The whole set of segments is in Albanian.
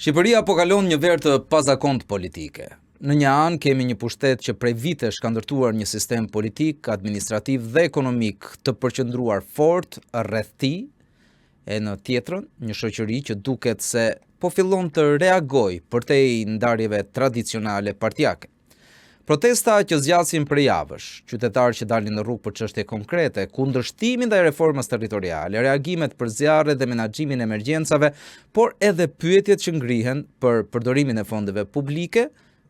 Shqipëria po kalon një verë të pazakont politike. Në një anë kemi një pushtet që prej vitesh ka ndërtuar një sistem politik, administrativ dhe ekonomik të përqendruar fort rreth tij, e në tjetrën një shoqëri që duket se po fillon të reagojë përtej ndarjeve tradicionale partijake. Protesta që zgjasin për javësh, qytetarë që dalin në rrugë për çështje konkrete, kundërshtimin ndaj reformës territoriale, reagimet për zjarre dhe menaxhimin e emergjencave, por edhe pyetjet që ngrihen për përdorimin e fondeve publike,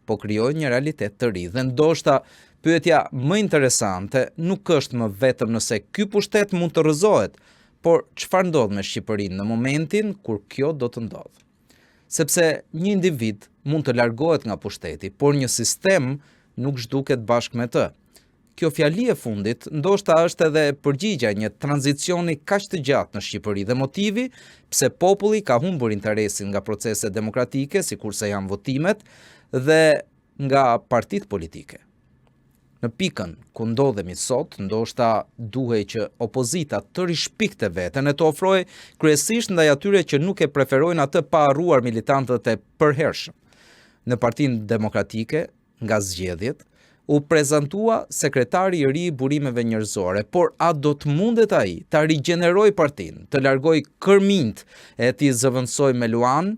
po krijojnë një realitet të ri. Dhe ndoshta pyetja më interesante nuk është më vetëm nëse ky pushtet mund të rrëzohet, por çfarë ndodh me Shqipërinë në momentin kur kjo do të ndodhë. Sepse një individ mund të largohet nga pushteti, por një sistem nuk zhduket bashkë me të. Kjo fjali e fundit ndoshta është edhe përgjigja një tranzicioni kaq të gjatë në Shqipëri dhe motivi pse populli ka humbur interesin nga proceset demokratike, sikurse janë votimet, dhe nga partitë politike. Në pikën ku ndodhemi sot, ndoshta duhej që opozita të rishpikte veten e të ofrojë kryesisht ndaj atyre që nuk e preferojnë atë pa harruar militantët e përhershëm. Në Partinë Demokratike, nga zgjedhjet, u prezantua sekretari i ri i burimeve njerëzore, por a do të mundet ai ta rigjenerojë partinë, të largojë kërminjt e t'i zëvendësojë me luan?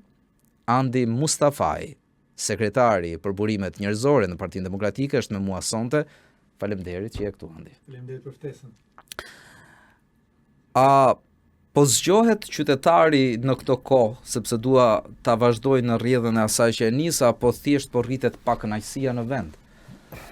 Andi Mustafaj, sekretari për burimet njerëzore në Partinë Demokratike, është me mua sonte. Faleminderit që je këtu, Andi. Faleminderit për ftesën. Po zgjohet qytetari në këto kohë, sepse dua ta vazhdoj në rrjedhën e asaj që e nisa, apo thjesht po rritet pa kënaqësia në vend?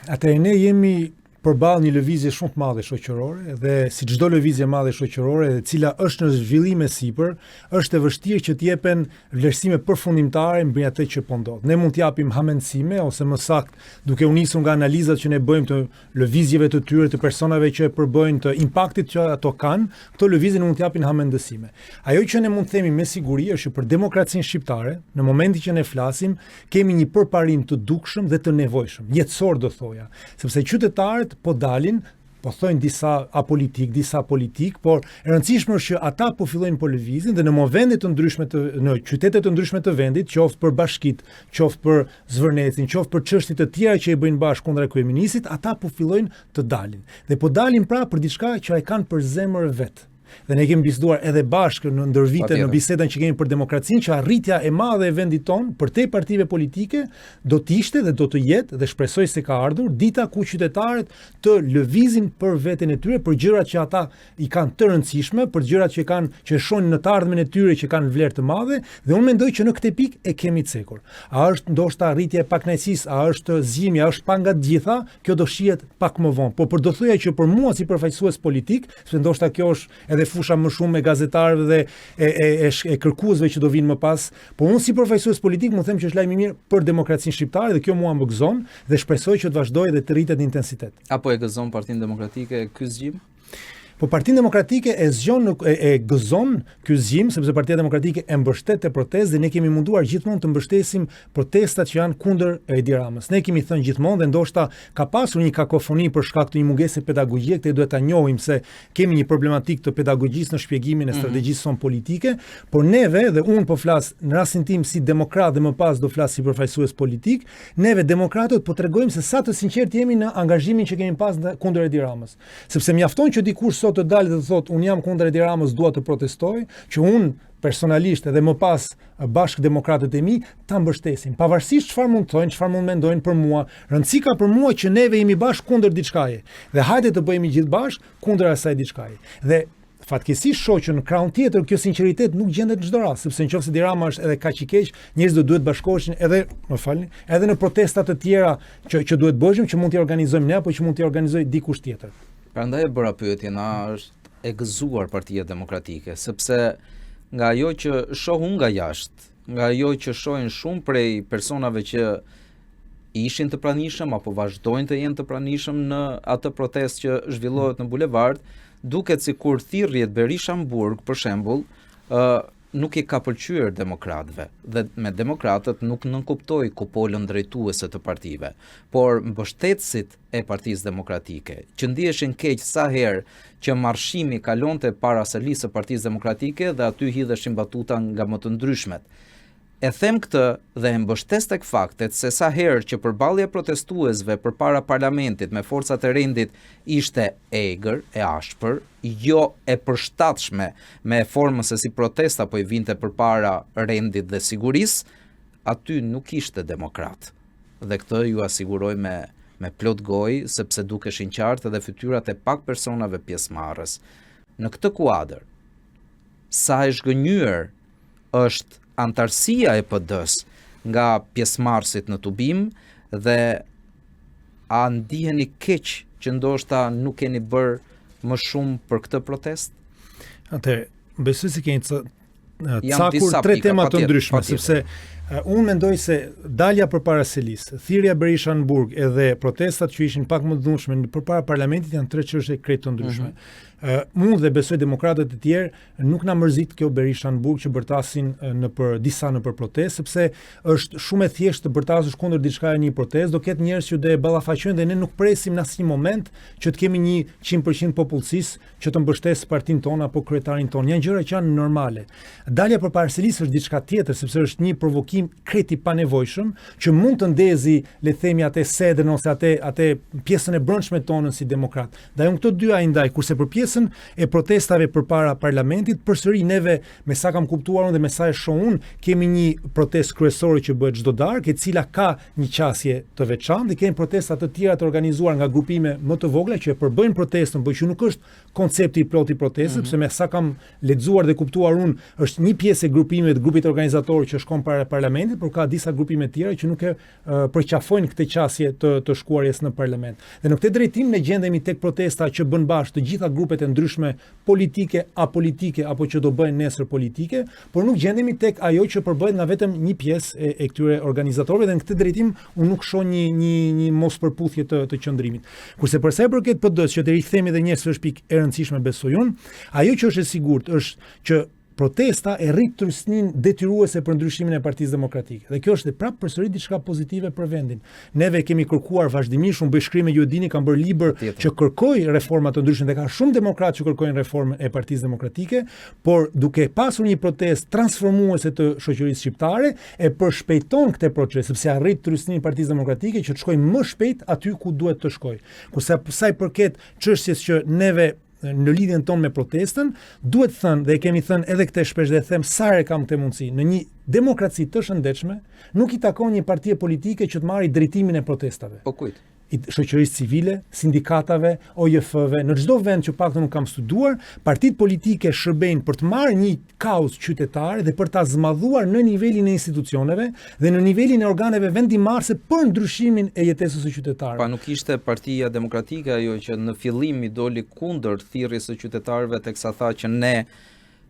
Atëherë ne jemi përballë një lëvizje shumë të madhe shoqërore dhe si çdo lëvizje madhe shoqërore e cila është në zhvillim e sipër, është e vështirë që të jepen vlerësime përfundimtare mbi atë që po ndodh. Ne mund t'japim hamendësime ose më saktë, duke u nisur nga analizat që ne bëjmë të lëvizjeve të tyre, të personave që e përbëjnë, të impaktit që ato kanë, këto lëvizje mund t'japin hamendësime. Ajo që ne mund të themi me siguri është që për demokracinë shqiptare, në momentin që ne flasim, kemi një përparim të dukshëm dhe të nevojshëm, jetësor do thoja, sepse qytetarët po dalin, po thojnë disa apolitik, disa politik, por e rëndësishme është që ata po fillojnë po lëvizin dhe në momente të ndryshme në qytete të ndryshme të vendit, qoftë për bashkitë, qoftë për zvarrnecin, qoftë për çështje të tjera që i bëjnë bashkë kundër kryeministit, ata po fillojnë të dalin. Dhe po dalin pra për diçka që ai kanë për zemër vet. Dhe ne kemi biseduar edhe bashkë në ndër vite në bisedën që kemi për demokracinë, që arritja e madhe e vendit tonë për te partive politike do të ishte dhe do të jetë dhe shpresoj se ka ardhur dita ku qytetarët të lëvizin për veten e tyre, për gjërat që ata i kanë të rëndësishme, për gjërat që shohin në të ardhmen e tyre që kanë vlerë të madhe, dhe unë mendoj që në këtë pikë e kemi cekur. A është ndoshta arritja e pakënaqësisë, a është zgjimi, a është pa nga të gjitha, kjo do shihet pak më vonë. Por do thoya që për mua si përfaqësues politik, sepse ndoshta kjo është edhe fusha më shumë e gazetarëve dhe e kërkuesve që do vinë më pas, por unë si përfaqësues politik mund të them që është lajm i mirë për demokracinë shqiptare dhe kjo mua më gëzon dhe shpresoj që të vazhdojë dhe të rritet në intensitet. Apo e gëzon Partinë Demokratike ky zgjim? Po Partinë Demokratike e gëzon ky zgjim sepse Partia Demokratike e mbështet te protestë dhe ne kemi munduar gjithmonë të mbështesim protestat që janë kundër Edi Ramës. Ne kemi thënë gjithmonë dhe ndoshta ka pasur një kakofoni për shkak të një mungese pedagogjike, këtë duhet ta njohim se kemi një problematik të pedagogjisë në shpjegimin e strategjisë sonë politike, por neve dhe unë po flas në rastin tim si demokrat dhe më pas do flas si përfaqësues politik, neve demokratët po tregojmë se sa të sinqert jemi në angazhimin që kemi pas kundër Edi Ramës. Sepse mjafton që dikush të dalë dhe të thotë unë jam kundër Edi Ramës, dua të protestoj, që unë personalisht edhe më pas bashkë demokratët e mi ta mbështesim. Pavarësisht çfarë mund thonë, çfarë mund mendojnë për mua, rëndësi ka për mua që neve jemi bashkë kundër diçkaje. Dhe hajde të bëhemi gjithë bashkë kundër asaj diçkaje. Dhe fatkeqësisht shoh që në krahun tjetër kjo sinqeritet nuk gjendet në çdo rast, sepse nëse Edi Rama është edhe kaq i keq, njerëzit do duhet bashkoheshin edhe në protesta të tjera që duhet bëjmë, që mund t'i organizojmë ne apo që mund t'i organizojë dikush tjetër. Prandaj e bëra pyetjen, a është e gëzuar Partia Demokratike, sepse nga ajo që shoh unë nga jashtë, nga ajo që shohin shumë prej personave që ishin të pranishëm apo vazhdojnë të jenë të pranishëm në atë protestë që zhvillohet në bulevard, duket sikur thirrjet Berisha-Burg, për shembull, nuk i ka pëlqyer demokratëve dhe me demokratët nuk nënkuptoi kupolën drejtuese të partive, por mbështetësit e Partisë Demokratike, që ndiheshin keq sa herë që marshimi kalonte para selisë së Partisë Demokratike dhe aty hidheshin batuta nga më të ndryshmet. E them këtë dhe e mbështes tek faktet se sa herë që përballja protestuesve përpara parlamentit me forcat e rendit ishte egër, e ashpër, jo e përshtatshme me formën se si protesta po I vinte përpara rendit dhe sigurisë, aty nuk ishte demokrat. Dhe këtë ju asiguroj me plot gojë, sepse dukeshin qartë edhe fytyrat e pak personave pjesëmarrës. Në këtë kuadër, sa e zhgënjur është antarësia e PD-s nga pjesëmarrësit në tubim dhe a ndiheni keq që ndoshta nuk keni bërë më shumë për këtë protest? Atëherë, besoj se keni cakur tre tema të ndryshme, sepse unë mendoj se dalja përpara Selis, thirrja Berisha në Burg edhe protestat që ishin pak më të dhunshme përpara parlamentit janë tre çështje krejt të ndryshme. Unë dhe besoj demokratët e tjerë nuk na mërzit kjo Berisha në Burg që bërtasin disa nëpër protestë, sepse është shumë e thjeshtë të bërtasësh kundër diçka e një protestë, do ketë njerëz që do e ballafaqojnë dhe ne nuk presim në asnjë moment që të kemi një 100% popullsisë që të mbështesë partinë tonë apo kryetarin tonë. Janë gjëra që janë normale. Dalja përpara Selis është diçka tjetër, sepse është një provokim krejt I panevojshëm që mund të ndezi, le të themi, atë sedën ose atë pjesën e brendshme tonën si demokrat. Dhe janë këto dy ai ndaj, kurse për pjesën e protestave përpara parlamentit, përsëri neve, me sa kam kuptuar unë dhe me sa e shoh unë, kemi një protestë kryesore që bëhet çdo darkë, e cila ka një qasje të veçantë, dhe kemi protesta të tjera të organizuar nga grupime më të vogla që e përbëjnë protestën, por që nuk është koncepti I plot I protestës, sepse me sa kam lexuar dhe kuptuar unë, është një pjesë e grupimeve të grupit organizator që shkon para parlamentit, por ka disa grupime të tjera që nuk e përqafojnë këtë qasje të shkuarjes në parlament. Dhe në këtë drejtim ne gjendemi tek protesta që bën bashkë të gjitha grupet e ndryshme politike, apolitike apo që do bëjnë nesër politike, por nuk gjendemi tek ajo që përbëhet nga vetëm një pjesë e këtyre organizatorëve dhe në këtë drejtim unë nuk shoh një mospërputhje të qëndrimit. Kurse për sa I përket PD-s, që të rikthemi edhe një herë është pikë e rëndësishme besoj unë, ajo që është e sigurt është që protesta e rrit trysnin detyruese për ndryshimin e Partisë Demokratike. Dhe kjo është prapë përsëri diçka pozitive për vendin. Neve kemi kërkuar vazhdimisht, unë bëj shkrime ju e dini, kam bërë libër që kërkoj reforma të ndryshme dhe ka shumë demokratë që kërkojnë reformën e Partisë Demokratike, por duke pasur një protestë transformuese të shoqërisë shqiptare e përshpejton këtë proces, sepse arrit trysnin Partisë Demokratike që të shkojë më shpejt aty ku duhet të shkojë. Kurse sa I përket çështjes që neve në lidhjen tonë me protestën, duhet thënë dhe kemi thënë edhe këtë shpesh dhe them sa herë kam këtë mundësi, në një demokraci të shëndetshme nuk I takon një partie politike që të marrë drejtimin e protestave. Po kujt? I shoqërisë civile, sindikatave, OJF-ve, në çdo vend që paktën nuk kam studuar, partitë politike shërbejnë për të marrë një kauzë qytetare dhe për ta zmadhuar në nivelin e institucioneve dhe në nivelin e organeve vendimmarrëse për ndryshimin e jetesës së qytetarëve. Pa nuk ishte Partia Demokratike ajo që në fillim I doli kundër thirrjes së qytetarëve teksa tha që ne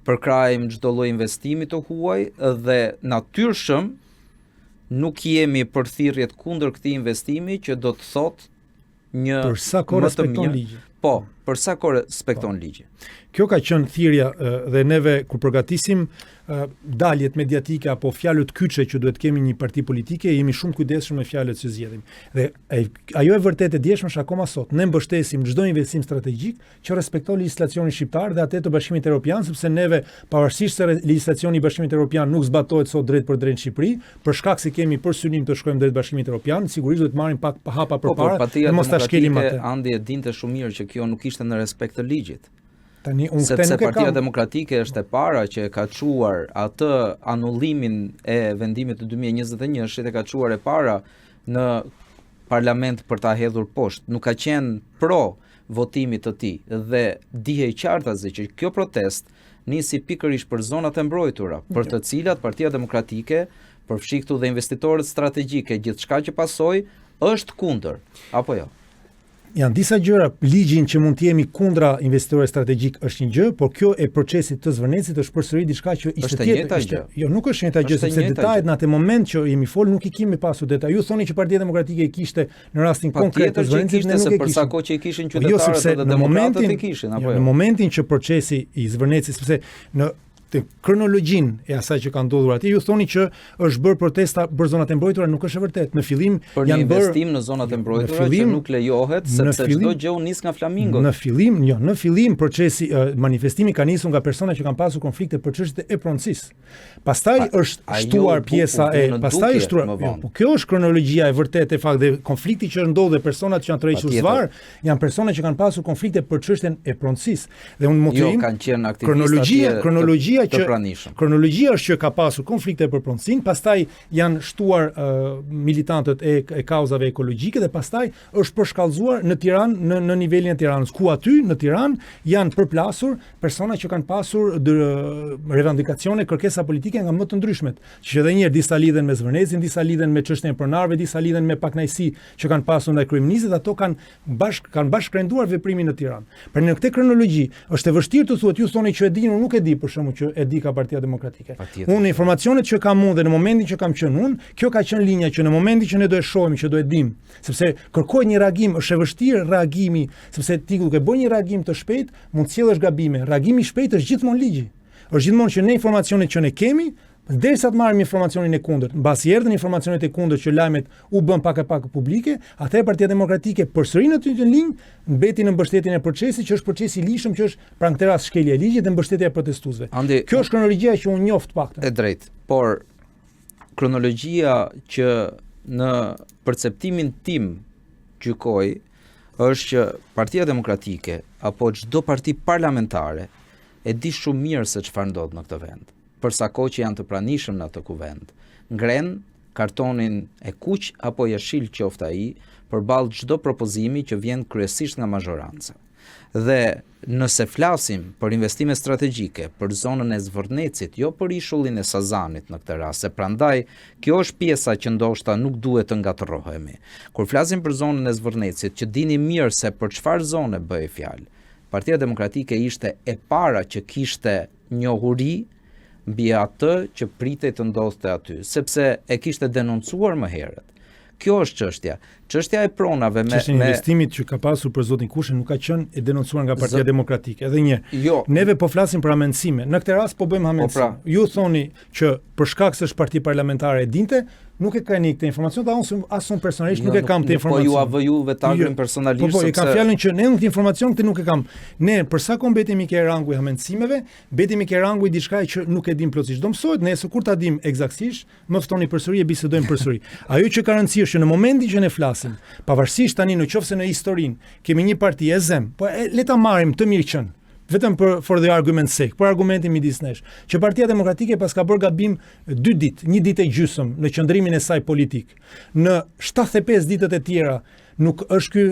përkrajmë çdo lloj investimi të huaj dhe natyrshëm nuk jemi për thirrjet kundër këtij investimi që do të thotë një për sa kohë respekton ligjin. Po, për sa kohë respekton ligjin. Kjo ka qenë thirrja dhe neve kur përgatisim daljet mediatike apo fjalët kyçe që duhet kemi një parti politike, jemi shumë kujdesshëm me fjalët që zgjedhim. Dhe ajo e vërtetë e dieshme është akoma sot. Ne mbështesim çdo investim strategjik që respekton legjislacionin shqiptar dhe atë të Bashkimit Evropian, sepse neve pavarësisht se legjislacioni I Bashkimit Evropian nuk zbatohet sot drejt për drejt në Shqipëri, për shkak se kemi për synim të shkojmë drejt Bashkimit Evropian, sigurisht duhet marrim pak hapa përpara dhe mos ta shkelim atë. Andi e dinte shumë mirë që kjo nuk ishte në respekt të ligjit. Tani sepse Partia Demokratike është e para që e ka çuar atë anullimin e vendimit të 2021-shit, e ka çuar e para në parlament për ta hedhur poshtë. Nuk ka qenë pro votimit të tij dhe dihej qartazi që kjo protest nisi pikërisht për zonat e mbrojtura, për të cilat Partia Demokratike, përfshi këtu dhe investitorët strategjike, gjithçka që pasoi është kundër, apo jo? Janë disa gjëra, ligjin që mund të jemi kundra investitorëve strategjik është një gjë, por kjo e procesit të Zvërnecit është përsëri diçka që ishte tjetër. Jo, nuk është njëjta gjë, sepse detajet në atë moment që jemi fol nuk I kemi pasur detaj. Ju thoni që Partia Demokratike I kishte në rastin konkret të Zvërnecit, ne nuk e kishim. Për sa kohë që I kishin qytetarët dhe demokratët I kishin, apo jo? Në momentin që procesi I Zvërnecit, sepse në të kronologjinë e asaj që ka ndodhur atje, ju thoni që është bërë protesta për zonat e mbrojtura, nuk është e vërtetë. Në fillim për një investim në zonat e mbrojtura që nuk lejohet sepse çdo gjë u nis nga flamingot. Në fillim procesi manifestimi ka nisur nga persona që kanë pasur konflikte për çështjet e pronësisë. Pastaj është shtuar pjesa po kjo është kronologjia e vërtetë e faktit, konflikti që ndodh dhe personat që janë tërhequr zvar janë persona që kanë pasur konflikte për çështjen e pronësisë. Dhe unë motivim kanë qenë aktivistë kronologjia është që ka pasur konflikte për pronësinë, pastaj janë shtuar militantët e kauzave ekologjike dhe pastaj është përshkallëzuar në Tiranë në nivelin e Tiranës, ku aty në Tiranë janë përplasur persona që kanë pasur revendikacione, kërkesa politike nga më të ndryshmet, që edhe një herë disa lidhen me Zvërnecin, disa lidhen me çështjen e pronarëve, disa lidhen me pakënaqësi që kanë pasur ndaj kryeministit, ato kanë bashkërenduar veprimin në Tiranë. Për në këtë kronologji është e vështirë të thuhet, ju thoni që e dini, unë nuk e di për shkakun që e di ka Partia Demokratike. Unë informacionet që kam unë dhe në momentin që kam qenë unë, kjo ka qenë linja që në momentin që ne do e shohim, që do e dim, sepse kërkohet një reagim, është e vështirë reagimi, sepse ti duke bërë një reagim të shpejt, mund të sjellësh gabime. Reagimi i shpejt është gjithmonë ligji. Është gjithmonë që ne informacionet që ne kemi, derisa të marrim informacionin e kundërt, mbasi erdhën informacionet e kundërt që lajmet u bën pak e pak publike, atëherë Partia Demokratike përsëri në të njëjtën linjë mbeti në mbështetjen e procesit, që është procesi i lishëm, që është pra në këtë rast shkelja e ligjit dhe mbështetja e protestuesve. Kjo është kronologjia që unë njoft paktën. E drejtë, por kronologjia që në perceptimin tim gjykoj është që Partia Demokratike apo çdo parti parlamentare e di shumë mirë se çfarë ndodh në këtë vend. Për sa kohë që janë të pranishëm në atë kuvend, ngren kartonin e kuq apo jeshil qoftë ai përballë çdo propozimi që vjen kryesisht nga mazhoranca. Dhe nëse flasim për investime strategjike, për zonën e Zvërnecit, jo për ishullin e Sazanit në këtë rast, se prandaj kjo është pjesa që ndoshta nuk duhet të ngatërrohemi. Kur flasim për zonën e Zvërnecit, që dini mirë se për çfarë zone bëhej fjalë, Partia Demokratike ishte e para që kishte njohuri mbi atë që pritej të ndodhte aty, sepse e kishte denoncuar më herët. Kjo është çështja. Çështja e pronave me investimit që ka pasur për zotin Kushën nuk ka qenë e denoncuar nga Partia Demokratike. Edhe një. Neve po flasim për amendësime. Në këtë rast po bëjmë amendësime. Ju thoni që për shkak se është parti parlamentare e dinte, nuk e kanë këtë informacion, dhe asun personalisht nuk e kam të informacion. Po ju avëju vetagrin personalisht. Po, e kam fjalën që ne këtë informacion këtë nuk e kam. Ne për sa kohë mbetemi ke rangu i amendësimeve, mbetemi ke rangu i diçka që nuk e dim plotësisht. Do mësohet nëse kur ta dim eksaktësisht, më ftoni përsëri e bisedojmë përsëri. Ajo që ka rëndësi është që në momentin që ne flasim, pavarësisht tani nëse në historinë kemi një parti e zem, po le ta marrim të mirë qenë. Vetëm for the argument's sake, për argumentin midis nesh, që Partia Demokratike pas ka bërë gabim 2 ditë, 1 ditë e gjysmë në qëndrimin e saj politik. Në 75 ditët e tjera nuk është ky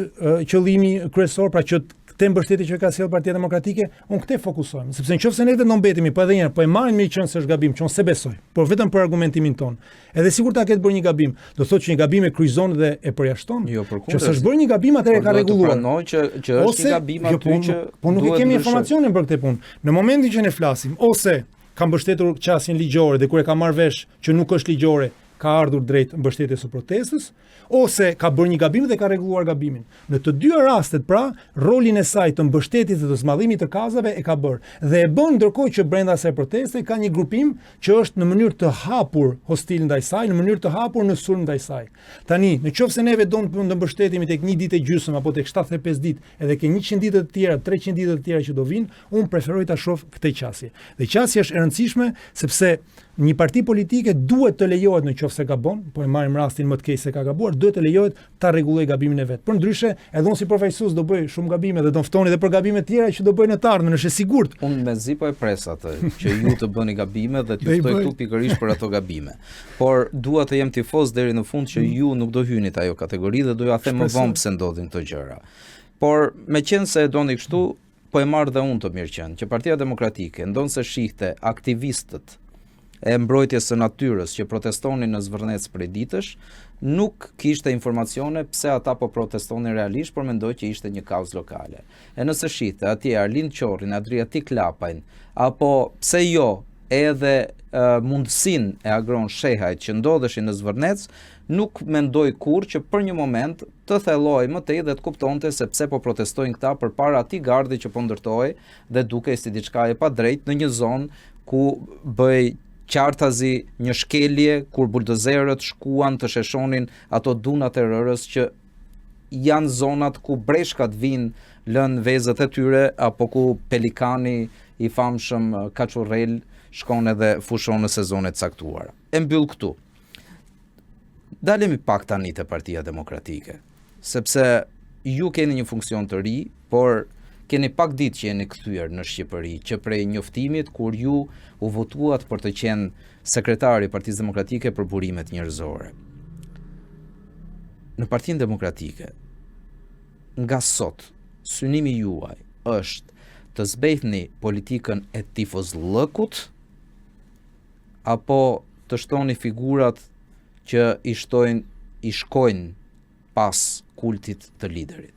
qëllimi kryesor, pra që këtë mbështetje që ka sjellë Partia Demokratike, unë këtë fokusojmë, sepse nëse ne vetëm mbetemi, po edhe një herë, po e marrim me qenë se është gabim, që unë se besoj, por vetëm për argumentimin ton. Edhe sigurt ta ketë bërë një gabim, do thotë që një gabim e kryqëzon dhe e përjashton. Jo, që s'është bërë një gabim, atëherë ka rregulluar. Pranoj që është një gabim aty që po nuk e kemi informacionin për këtë punë. Në momentin që ne flasim, ose ka mbështetur qasjen ligjore dhe kur e ka marrë vesh që nuk është ligjore, ka ardhur drejt mbështetjes së protestës, ose ka bërë një gabim dhe ka rregulluar gabimin. Në të dy rastet, pra, rolin e saj të mbështetjes dhe të zmadhimit të kazave e ka bërë. Dhe e bën ndërkohë që brenda asaj proteste ka një grupim që është në mënyrë të hapur hostil ndaj saj, në mënyrë të hapur në sulm ndaj saj. Tani, nëse neve do të mbështetemi tek 1 ditë e gjysmë apo tek 75 ditë, edhe ke 100 ditë të tjera, 300 ditë të tjera që do vinë, unë preferoj ta shoh këtë qasje. Dhe qasja është e rëndësishme sepse një parti politike duhet të lejohet nëse gabon, po e marrim rastin më të keq se ka gabuar, duhet të lejohet ta rregullojë gabimin e vet. Përndryshe, edhe unë si përfaqësues do bëj shumë gabime dhe do ftoni edhe për gabime të tjera që do bëj në të ardhmen, është e sigurt. Unë mezi po e pres atë që ju të bëni gabime dhe t'ju ftoj këtu pikërisht për ato gabime. Por dua të jem tifoz deri në fund që ju nuk do hyni te ajo kategori dhe do ja them më vonë pse ndodhin këto gjëra. Por meqense e doni kështu, po e marr dhe unë të mirëqen që Partia Demokratike ndonse shihte aktivistët e mbrojtjes së natyrës që protestonin në Zvërnec prej ditësh, nuk kishte informacione pse ata po protestonin realisht, por mendoj që ishte një kauzë lokale. E nëse shihte atje Arlind Qorrin, Adriatik Lapajn, apo pse jo edhe mundësin e Agron Shehajt që ndodheshin në Zvërnec, nuk mendoj kur që për një moment të thelloj më tej dhe të kuptonte se pse po protestojnë këta përpara atij gardi që po ndërtohej dhe dukej si diçka e padrejtë në një zonë ku bëj qartazi një shkelje kur buldozerët shkuan të sheshonin ato dunat e rërës që janë zonat ku breshkat vinë lën vezët e tyre apo ku pelikani i famshëm Kaçurrel shkon edhe fushon në sezone të caktuara. E mbyll këtu. Dalemi pak tani te Partia Demokratike, sepse ju keni një funksion të ri, por keni pak ditë që jeni kthyer në Shqipëri, që prej njoftimit kur ju u votuat për të qenë sekretari i Partisë Demokratike për burimet njerëzore. Në Partinë Demokratike, nga sot, synimi juaj është të zbehni politikën e tifozllëkut apo të shtoni figurat që i shkojnë pas kultit të liderit?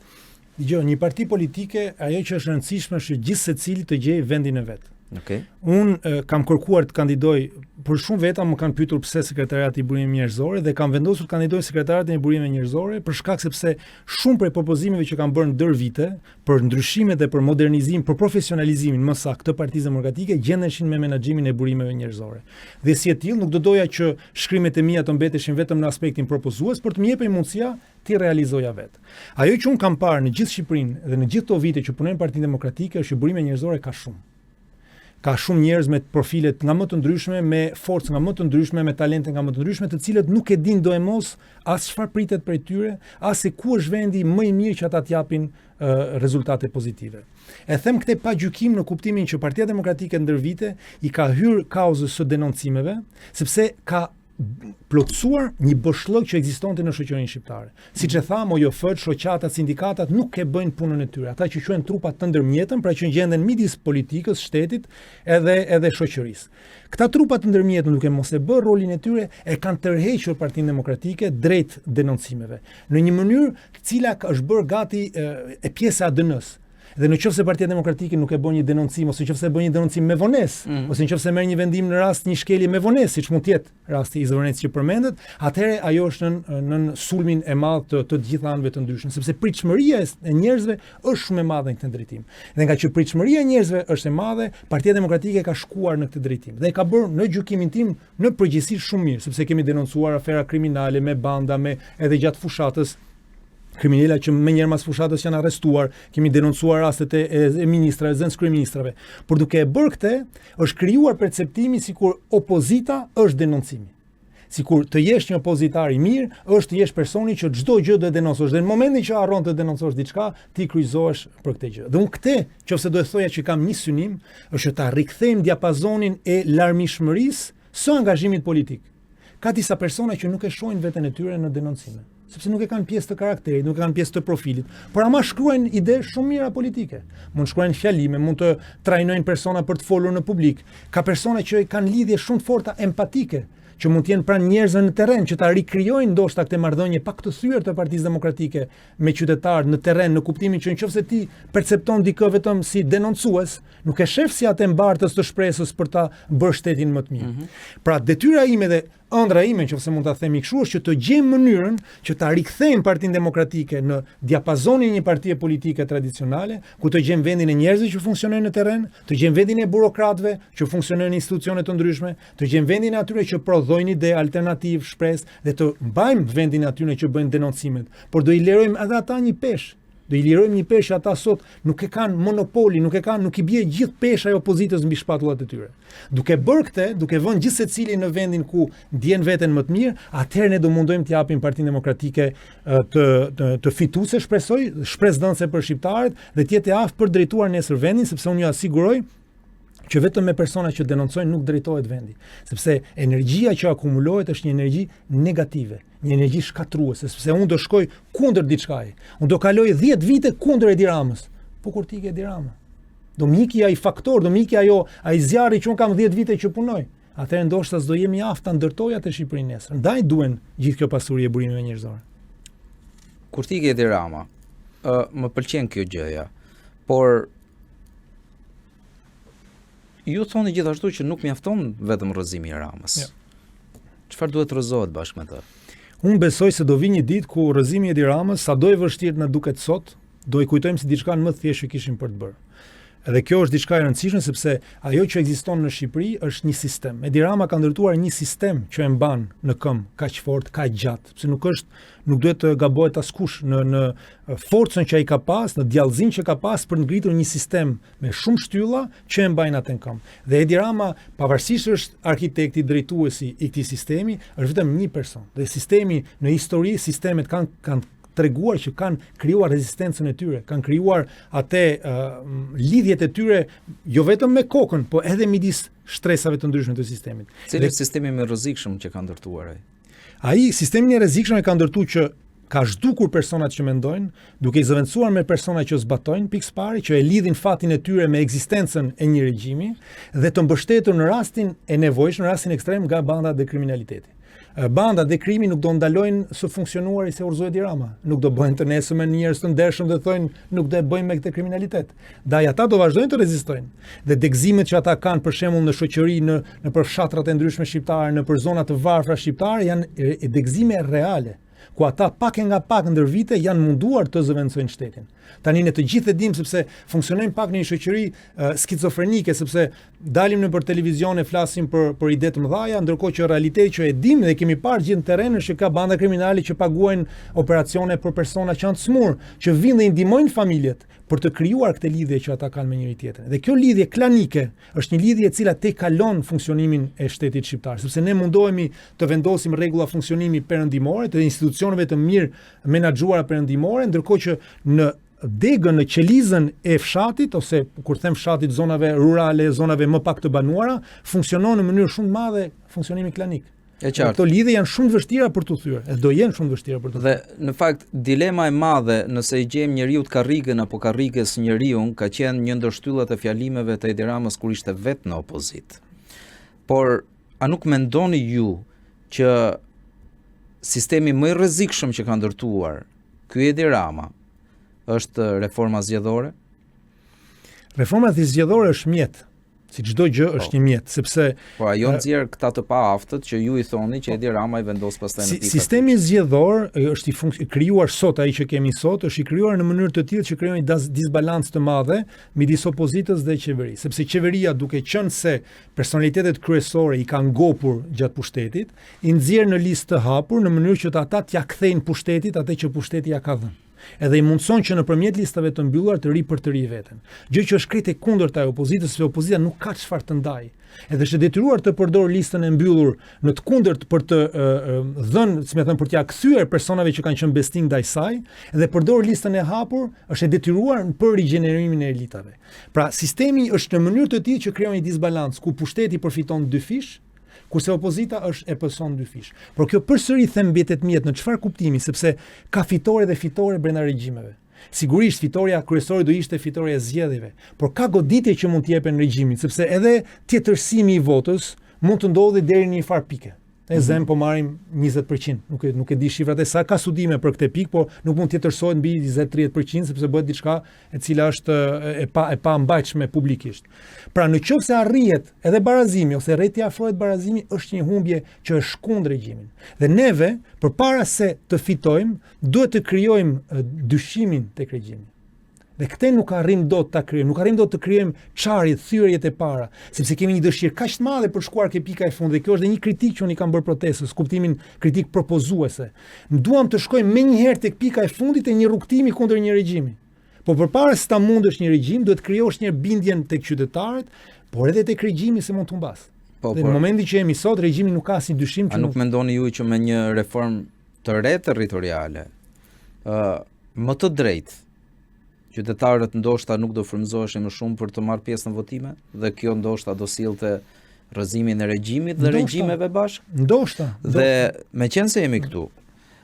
Dgjoj, një parti politike, ajo që është e rëndësishme është që gjithë secili të gjejë vendin e vet. Okay. Unë kam kërkuar të kandidoj, për shumë veta më kanë pyetur pse sekretariati i burimeve njerëzore dhe kam vendosur të kandidoj sekretariatin e burimeve njerëzore për shkak sepse shumë prej propozimeve që kanë bërë ndër vite për ndryshimet dhe për modernizim, për profesionalizimin më saktë të Partisë Demokratike gjendeshin me menaxhimin e burimeve njerëzore. Dhe si e tillë nuk do doja që shkrimet e mia të mbeteshin vetëm në aspektin propozues, por të më jepej mundësia ti realizoja vet. Ajo që unë kam parë në gjithë Shqipërinë dhe në gjithë këto vite që punoj në Partinë Demokratike është që burime njerëzore ka shumë. Ka shumë njerëz me profile nga më të ndryshme, me forcë nga më të ndryshme, me talente nga më të ndryshme, të cilët nuk e din do e mos as çfarë pritet prej tyre, as se ku është vendi më i mirë që ata t'japin rezultate pozitive. E them këtë pa gjykim në kuptimin që Partia Demokratike ndër vite i ka hyrë kauzës së denoncimeve, sepse ka plotësuar një boshllëk që ekzistonte në shoqërinë shqiptare. Siç e tham, OJF-t, shoqatat, sindikatat nuk e bëjnë punën e tyre. Ata që quhen trupat të ndërmjetën, pra që gjenden midis politikës, shtetit edhe shoqërisë. Këta trupat të ndërmjetën, duke mos e bërë rolin e tyre, e kanë tërhequr Partinë Demokratike drejt denoncimeve. Në një mënyrë e cila është bërë gati e pjesë e ADN-s. Dhe në qoftë se Partia Demokratike nuk e bën një denoncim ose nëse bën një denoncim me vonesë, ose nëse merr një vendim në rast një shkelje me vonesë, siç mund të jetë rasti i Zvërnec që përmendet, atëherë ajo është nën sulmin e madh të gjithë anëve të ndryshme, sepse pritshmëria e njerëzve është shumë e madhe në këtë drejtim. Dhe nga që pritshmëria e njerëzve është e madhe, Partia Demokratike ka shkuar në këtë drejtim dhe ka bërë në gjykimin tim në përgjithësi shumë mirë, sepse kemi denoncuar afera kriminale me banda, me edhe gjatë fushatës kriminala që më njëherë mas fushatës janë arrestuar, kemi denoncuar rastet e ministrave, zënës kryeministrave. Por duke e bërë këtë, është krijuar perceptimi sikur opozita është denoncimi. Sikur të jesh një opozitar i mirë, është të jesh personi që çdo gjë do të denoncosh. Dhe në momentin që harron të denoncosh diçka, ti kryqëzohesh për këtë gjë. Dhe unë këtë, nëse do të thoja që kam një synim, është ta rikthejmë diapazonin e larmishmërisë së angazhimit politik. Ka disa persona që nuk e shohin veten e tyre në denoncime, sepse nuk e kanë pjesë të karakterit, nuk e kanë pjesë të profilit, por ama shkruajnë ide shumë mira politike. Mund shkruajnë fjalime, mund të trajnojnë persona për të folur në publik. Ka persona që kanë lidhje shumë të forta empatike, që mund të jenë pranë njerëzve në terren, që ta rikrijojnë ndoshta këtë marrëdhënie pak të thyer të Partisë Demokratike me qytetarë në terren, në kuptimin që nëse ti percepton dikë vetëm si denoncues, nuk e shef si atë mbartës të shpresës për ta bërë shtetin më të mirë. Pra detyra ime dhe ëndra ime, nëse mund ta themi kështu, është që të gjejmë mënyrën që ta rikthejmë Partinë Demokratike në diapazonin e një partie politike tradicionale, ku të gjejmë vendin e njerëzve që funksionojnë në terren, të gjejmë vendin e burokratëve që funksionojnë në institucione të ndryshme, të gjejmë vendin e atyre që prodhojnë ide alternativë, shpresë dhe të mbajmë vendin e atyre që bëjnë denoncimet, por do i lirojmë edhe ata një peshë. Do i lirojmë një peshë ata sot nuk e kanë monopoli, nuk i bie gjithë pesha e opozitës mbi shpatullat e tyre. Duke bërë këtë, duke vënë gjithë secili në vendin ku ndjen veten më të mirë, atëherë ne do mundojmë të japim Partinë Demokratike të fituese, shpresdhënëse për shqiptarët dhe të jetë e aftë për drejtuar nesër vendin, sepse unë ju asiguroj që vetëm me persona që denoncojnë nuk drejtohet vendi, sepse energjia që akumulohet është një energji negative, një energji shkatruese, sepse unë do shkoj kundër diçkaje. Unë do kaloj 10 vite kundër Edi Ramës. Po kur ti ke Edi Rama, do miki ai faktor, do miki ai zjarri që unë kam 10 vite që punoj. Atëherë ndoshta s'do jemi aftë ta ndërtoj atë Shqipërinë nesër. Ndaj duhen gjithë kjo pasuri e burimeve njerëzore. Kur ti ke Edi Rama, më pëlqen kjo gjëja, por ju thoni gjithashtu që nuk mjafton vetëm rrëzimi i Ramës. Çfarë duhet rrëzohet bashkë me të? Unë besoj se do vi një ditë ku rrëzimi i Edi Ramës, sado i vështirë na duket sot, do i kujtojmë si diçka më të thjeshtë që kishim për të bërë. Edhe kjo është diçka e rëndësishme sepse ajo që ekziston në Shqipëri është një sistem. Edi Rama ka ndërtuar një sistem që e mban në këmbë kaq fort, kaq gjatë, sepse nuk duhet të gabohet askush në forcën që ai ka pas, në djallëzinë që ka pas për të ngritur një sistem me shumë shtylla që e mbajnë atë në këmbë. Dhe Edi Rama, pavarësisht është arkitekti, drejtuesi i këtij sistemi, është vetëm një person. Dhe sistemi në histori, sistemet kanë treguar që kanë krijuar rezistencën e tyre, kanë krijuar atë lidhjet e tyre jo vetëm me kokën, po edhe midis shtresave të ndryshme të sistemit. Cili është sistemi më rrezikshëm që ka ndërtuar ai? Ai sistemin e rrezikshëm e ka ndërtuar që ka zhdukur personat që mendojnë, duke i zëvendësuar me persona që zbatojnë pikë pari, që e lidhin fatin e tyre me ekzistencën e një regjimi dhe të mbështetur në rastin e nevojshëm, në rastin ekstrem nga banda dhe kriminaliteti. Banda dhe krimi nuk do ndalojnë së funksionuari se urzohet Edi Rama. Nuk do bëjnë të nesër njerëz të ndershëm dhe thonë nuk do e bëjmë me këtë kriminalitet. Ndaj ata do vazhdojnë të rezistojnë. Dhe degëzimet që ata kanë për shembull në shoqëri, në për fshatrat e ndryshme shqiptare, në për zonat të varfra shqiptare janë degëzime reale, ku ata pak e nga pak ndër vite janë munduar të zëvendësojnë shtetin. Tani ne të gjithë e dimë sepse funksionojmë pak në një shoqëri skizofrenike, sepse dalim në për televizion e flasim për ide të mëdha, ndërkohë që realiteti që e dimë dhe kemi parë gjithë në terren është që ka banda kriminale që paguajnë operacione për persona që janë të smur, që vinë dhe i ndihmojnë familjet për të krijuar këtë lidhje që ata kanë me njëri tjetrin. Dhe kjo lidhje klanike është një lidhje e cila kalon funksionimin e shtetit shqiptar, sepse ne mundohemi të vendosim rregulla funksionimi perëndimore, të institucioneve të mirë menaxhuara perëndimore, ndërkohë që në degën, në qelizën e fshatit, ose kur them fshatit, zonave rurale, zonave më pak të banuara, funksionon në mënyrë shumë të madhe funksionimi klanik. Këto lidhje janë shumë të vështira për të thyer, e do jenë shumë të vështira për të thyer. Dhe në fakt dilema e madhe nëse i gjejmë njeriu të karrigën apo karrigës njeriu ka qenë një ndër shtyllat e fjalimeve të Edi Ramës kur ishte vetë në opozit. Por a nuk mendoni ju që sistemi më i rrezikshëm që ka ndërtuar ky Edi Rama është reforma zgjedhore? Reforma zgjedhore është mjet. Si çdo gjë është një mjet, sepse po ajo nxjerr këta të paaftët që ju i thoni që Edi Rama i vendos pastaj në pikë. Sistemi zgjedhor është i krijuar sot, ai që kemi sot, është i krijuar në mënyrë të tillë që krijon një disbalancë të madhe midis opozitës dhe qeverisë, sepse qeveria duke qenë se personalitetet kryesore i kanë ngopur gjatë pushtetit, i nxjerr në listë të hapur në mënyrë që ata t'ia kthejnë pushtetit atë që pushteti ja ka dhënë. Edhe i mundson që nëpërmjet listave të mbylluar të ripërtëri veten. Gjë që është krejt e kundërta e opozitës, sepse opozita nuk ka çfarë të ndajë. Edhe është detyruar të përdor listën e mbyllur në të kundërt për të dhënë, si më thënë, për t'ia kthyer personave që kanë qenë besnik ndaj saj, dhe përdor listën e hapur, është e detyruar për rigjenerimin e elitave. Pra, sistemi është në mënyrë të tillë që krijon një disbalancë ku pushteti përfiton 2 fish, kurse opozita është e pëson 2 fish. Por kjo përsëri them mbi 18 në çfarë kuptimi, sepse ka fitore dhe fitore brenda regjimeve. Sigurisht fitoria kryesore do ishte fitoria e zgjedhjeve, por ka goditje që mund të jepen regjimit, sepse edhe tjetërsimi i votës mund të ndodhi deri në një farë pike. Po marrim 20%, nuk e di shifrat e sa ka studime për këtë pikë, po nuk mund të tjetërsohet mbi 20-30% sepse bëhet diçka e cila është e pa mbajtshme publikisht. Pra nëse arrihet edhe barazimi ose rreti afrohet barazimi, është një humbje që është kundër regjimin. Dhe neve, përpara se të fitojmë, duhet të krijojmë dyshimin tek regjimi. Dhe këtë nuk arrim dot ta krijojmë, nuk arrim dot të krijojmë çarit, thyrjet e para, sepse kemi një dëshirë kaq të madhe për shkuar ke pika e fundit. Dhe kjo është edhe një kritikë që unë kam bërë protestës, kuptimin kritik propozuese. Duam të shkojmë menjëherë tek pika e fundit e një rrugtimi kundër një regjimi. Po përpara se ta mundësh një regjim, duhet krijosh një bindjen tek qytetarët, por edhe tek regjimi se mund të humbas. Dhe në momentin që jemi sot, regjimi nuk ka asnjë dyshim që nuk mendoni ju që me një reformë të re territoriale, më të drejtë, qytetarët ndoshta nuk do frymëzoheshin më shumë për të marrë pjesë në votime dhe kjo ndoshta do sillte rrëzimin e regjimit dhe regjimeve bashkë? Ndoshta. Dhe meqense jemi këtu,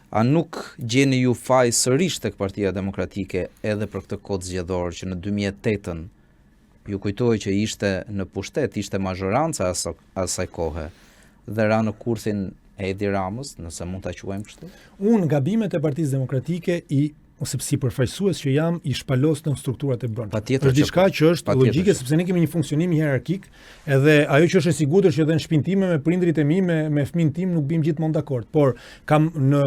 a nuk gjeni ju faj sërish tek Partia Demokratike edhe për këtë kod zgjedhor që në 2008 ju kujtoj që ishte në pushtet, ishte mazhoranca asaj kohe dhe ra në kurthin e Edi Ramës, nëse mund ta quajmë kështu? Unë gabimet e Partisë Demokratike ose si përfaqësues që jam i shpalos në strukturat e brendshme. Është diçka që është logjike sepse ne kemi një funksionim hierarkik, edhe ajo që është e sigurt është që edhe në shtëpinë time me prindrit e mi, me fëmin tim nuk bim gjithmonë dakord, por kam në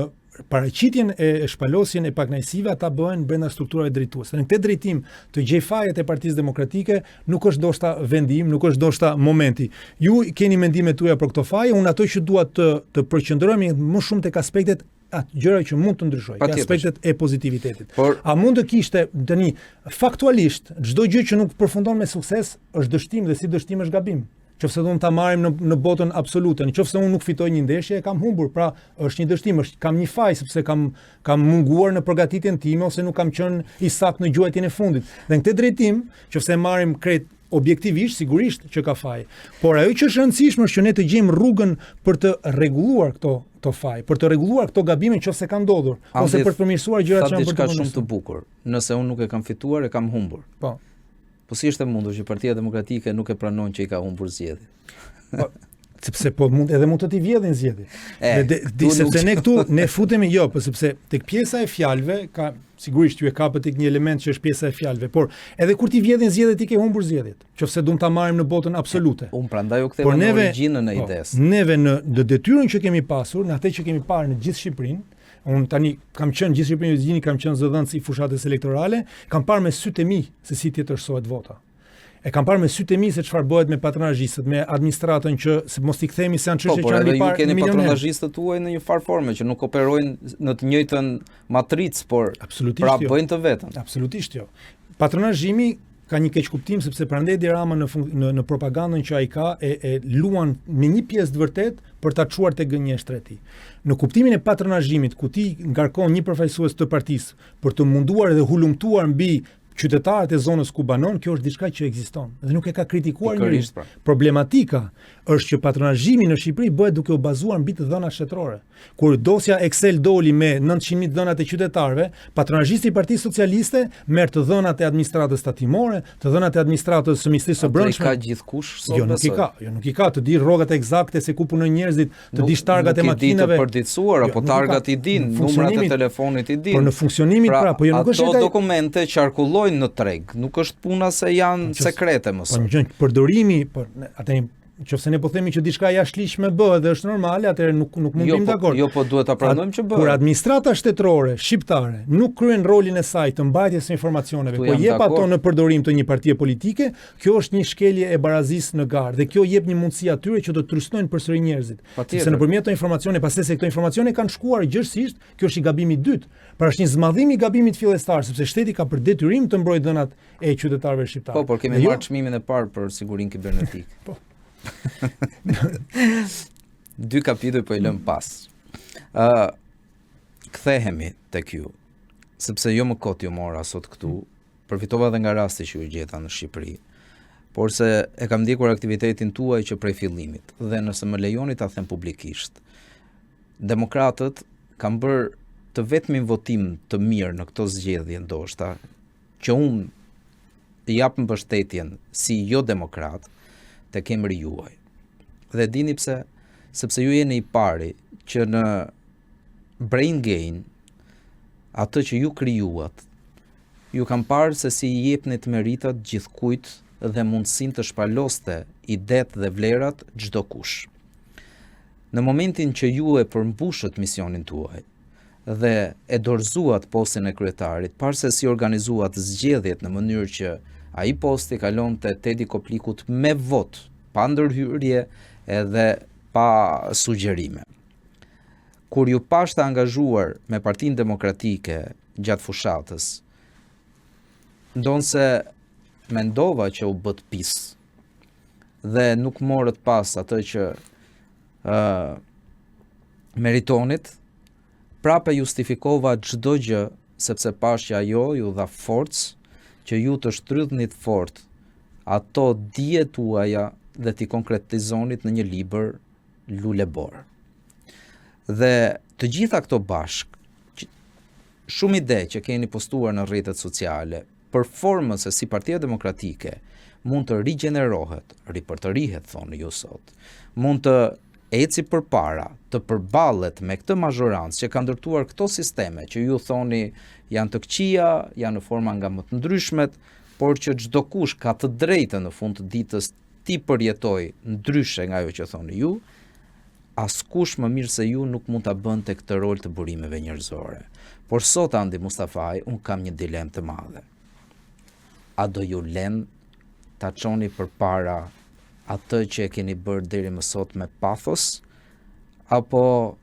paraqitjen e shpalosjen e pakënaqësive ata bëhen brenda strukturave drejtuese. Në këtë drejtim të gjej fajet e Partisë Demokratike nuk është ndoshta vendim, nuk është ndoshta momenti. Ju keni mendimet tuaja për këto faje, unë ato që dua të përqendrohemi më shumë tek aspektet atë gjëra që mund të ndryshojë, aspektet e pozitivitetit. A mund të kishte tani faktualisht çdo gjë që nuk përfundon me sukses është dështim dhe si dështim është gabim. Nëse do ta marrim në botën absolute, nëse unë nuk fitoj një ndeshje, e kam humbur, pra është një dështim, kam një faj sepse kam munguar në përgatitjen time ose nuk kam qenë i saktë në gjuajtjen e fundit. Dhe në këtë drejtim, nëse marrim krejt objektivisht, sigurisht që ka faj. Por ajo që është rëndësishme është që ne të gjejmë rrugën për të rregulluar këto faj, për të rregulluar këto gabime nëse kanë ndodhur, ose për të përmirësuar gjërat që janë për të qenë shumë të bukur. Nëse unë nuk e kam fituar, e kam humbur. Po. Po si është e mundur që Partia Demokratike nuk e pranon që i ka humbur zgjedhjen? Po, sepse mund të t'i vjedhin zgjedhjet. Sepse ne këtu ne futemi sepse tek pjesa e fjalëve ka sigurisht ju e kapët tek një element që është pjesa e fjalëve, por edhe kur ti vjedhin zgjedhjet ti ke humbur zgjedhjet. Nëse duam ta marrim në botën absolute. Unë prandaj u ktheva në origjinën e idesë. Neve në detyrën që kemi pasur, në atë që kemi parë në gjithë Shqipërinë, unë tani kam qenë gjithë Shqipërinë, ju dini kam qenë zëdhënës i fushatës elektorale, kam parë me sytë e mi se si tjetërsohet vota. E kam parë me sytë e mi se çfarë bëhet me patronazhistët, me administratën që se mos i kthehemi se janë çështje që janë parë. Po, ju keni patronazhistët tuaj në një farë forme që nuk operojnë në të njëjtën matricë, por pra bëjnë të vetën. Absolutisht jo. Patronazhimi ka një keq kuptim sepse prandaj Edi Rama në propagandën që ai ka e luan me një pjesë të vërtet për ta çuar te gënjeshtra e tij. Në kuptimin e patronazhimit, ku ti ngarkon një përfaqësues të partisë për të munduar dhe hulumtuar mbi qytetarët e zonës ku banon, kjo është diçka që ekziston dhe nuk e ka kritikuar njëri. Problematika është që patronazhimi në Shqipëri bëhet duke u bazuar mbi të dhënat shtetërore. Kur dosja Excel doli me 900.000 dhënat e qytetarëve, patronazhisti i Partisë Socialiste merr të dhënat e administratës tatimore, të dhënat e administratës së Ministrisë së Brendshme. Ka gjithkush sot. Nuk i ka të di rrogat eksakte se ku punojnë njerëzit, të di targat e makinave. Nuk i di të përditësuar apo targat i din, numrat e telefonit i din. Por në funksionimin po jo nuk është ato dokumente qarkullojnë në treg, nuk është puna se janë sekrete më sot. Po përdorimi, atë nëse ne po themi që diçka jashtëligjshme bëhet dhe është normale, atëherë nuk mund të jemi dakord. Jo, po duhet ta pranojmë që bëhet. Kur administrata shtetërore shqiptare nuk kryen rolin e saj të mbajtjes së informacioneve, po jep ato në përdorim të një partie politike, kjo është një shkelje e barazisë në garë dhe kjo jep një mundësi atyre që do të trystojnë përsëri njerëzit. Sepse nëpërmjet këto informacione, pastaj se këto informacione kanë shkuar gjithsesi, kjo është i gabimi i dytë. Pra është një zmadhim i gabimit fillestar, sepse shteti ka për detyrim të mbrojë dhënat e qytetarëve shqiptarë. Po, por kemi marrë çmimin e parë për sigurinë kibernetike. Po. 2 kapituj po i lëm pas. Kthehemi tek ju, sepse jo më kot ju mora sot këtu, përfitova edhe nga rasti që ju gjeta në Shqipëri, por se e kam ndjekur aktivitetin tuaj që prej fillimit, dhe nëse më lejoni ta them publikisht, demokratët kanë bërë të vetmin votim të mirë në këto zgjedhje ndoshta, që unë jap mbështetjen si jo demokrat tek emri juaj. Dhe dini pse? Sepse ju jeni i pari që në brain gain, atë që ju krijuat, ju kam parë se si i jepni të meritat gjithkujt dhe mundësinë të shpaloste idet dhe vlerat çdo kush. Në momentin që ju e përmbushët misionin tuaj dhe e dorëzuat postin e kryetarit, parë se si organizuat zgjedhjet në mënyrë që ai posti kalonte Tedi Koplikut me vot, pa ndërhyrje edhe pa sugjerime. Kur ju pashtë angazhuar me Partinë Demokratike gjatë fushatës, ndonse mendova që u bët pis dhe nuk morët pas atë që meritonit, prape justifikova çdo gjë sepse pash që ajo ju dha forcë që ju të shtrydhnit fort ato dije tuaja dhe t'i konkretizonit në një libër lulebor. Dhe të gjitha këto bashk, shumë ide që keni postuar në rrjetet sociale, për formën se si Partia Demokratike mund të rigjenerohet, ripërtërihet, thonë ju sot, mund të eci përpara, të përballet me këtë mazhorancë që ka ndërtuar këto sisteme që ju thoni janë të këqija, janë në forma nga më të ndryshmet, por që çdo kush ka të drejtën në fund të ditës ti përjetoj ndryshe nga ajo që thoni ju, askush më mirë se ju nuk mund ta bënte këtë rol të burimeve njerëzore. Por sot, Andi Mustafaj, unë kam një dilemë të madhe. A do ju lëm ta çoni përpara atë që e keni bërë deri më sot me pathos, apo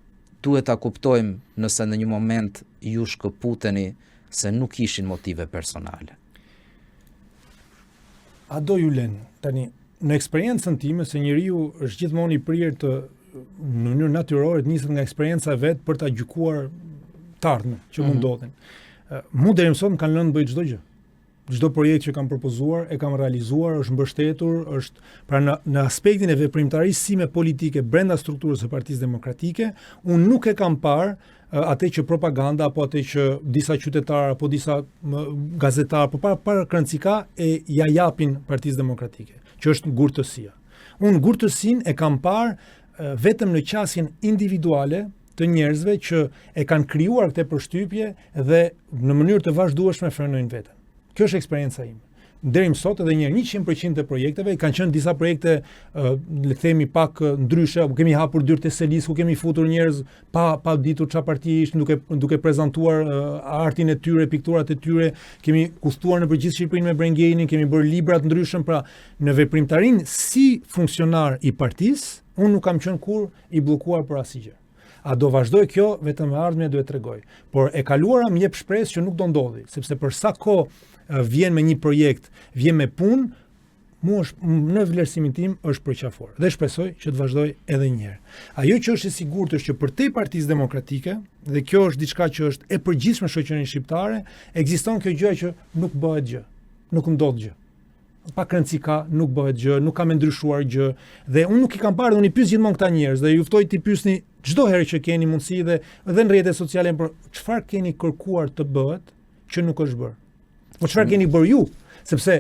duhet ta kuptojmë nëse në një moment ju shkëputeni se nuk ishin motive personale? A do ju lën? Tani, në eksperiencën time, se njeriu është gjithmonë i prirë të në mënyrë natyrore të niset nga eksperienca e vet për ta gjykuar të ardhmen që mund ndodhin. Mu deri më sot më kanë lënë bëj çdo gjë. Çdo projekt që kam propozuar e kam realizuar, është mbështetur, është pra në aspektin e veprimtarisë sime politike brenda strukturës së Partisë Demokratike, unë nuk e kam parë atë që propaganda apo atë që disa qytetarë apo disa gazetarë apo para kërcika e ja japin Partisë Demokratike, që është ngurtësia. Unë ngurtësinë e kam parë vetëm në qasjen individuale të njerëzve që e kanë krijuar këtë përshtypje dhe në mënyrë të vazhdueshme frenojnë veten. Kjo është eksperjenca ime. Deri më sot edhe një 100% të projekteve kanë qenë disa projekte le të themi pak ndryshe, kemi hapur dyert e selis ku kemi futur njerëz pa ditur çfarë parti ishin duke prezantuar artin e tyre, pikturat e tyre, kemi kushtuar në përgjithë Shqipërinë me Brengjenin, kemi bërë libra të ndryshëm, pra në veprimtarinë si funksionar i partisë, unë nuk kam qenë kur i bllokuar për asgjë. A do vazhdoj kjo, vetëm e ardhmja duhet t'rregoj. Por e kaluara më jep shpresë që nuk do ndodhi, sepse për sa kohë vjen me një projekt, vjen me punë, në vlerësimin tim është përqafor. Dhe shpresoj që të vazhdoj edhe një herë. Ajo që është e sigurt është që për te Partisë Demokratike, dhe kjo është diçka që është e përgjithshme në shoqërinë shqiptare, ekziston kjo gjë që nuk bëhet gjë, nuk ndodh gjë. Pa rëndësika, nuk bëhet gjë, nuk kam ndryshuar gjë, dhe unë nuk i kam parë, unë i pyes gjithmonë këta njerëz dhe ju ftoj t'i pyesni çdo herë që keni mundësi dhe në rrjetet sociale, por çfarë keni kërkuar të bëhet që nuk është bërë? Po çfarë keni bërë ju? Sepse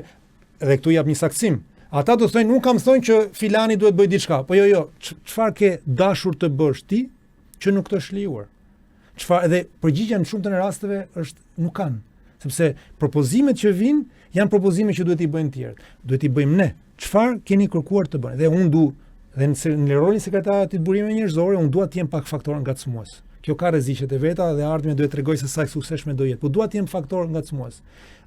edhe këtu jap një saksim. Ata do thonë, nuk kam thonë që filani duhet bëj diçka. Po jo, çfarë ke dashur të bësh ti që nuk të është lejuar? Çfarë, edhe përgjigjja në shumë të rasteve është nuk kanë. Sepse propozimet që vijnë janë propozime që duhet i bëjnë tjerët. Duhet i bëjmë ne. Çfarë keni kërkuar të bëni? Dhe unë dhe në rolin sekretarit të burimeve njerëzore, unë dua të jem pak faktor ngacmues. Kjo ka rreziqet e veta dhe ardhmja duhet t'rregoj se sa e suksesshme do jetë. Po dua të jem faktor ngacmues.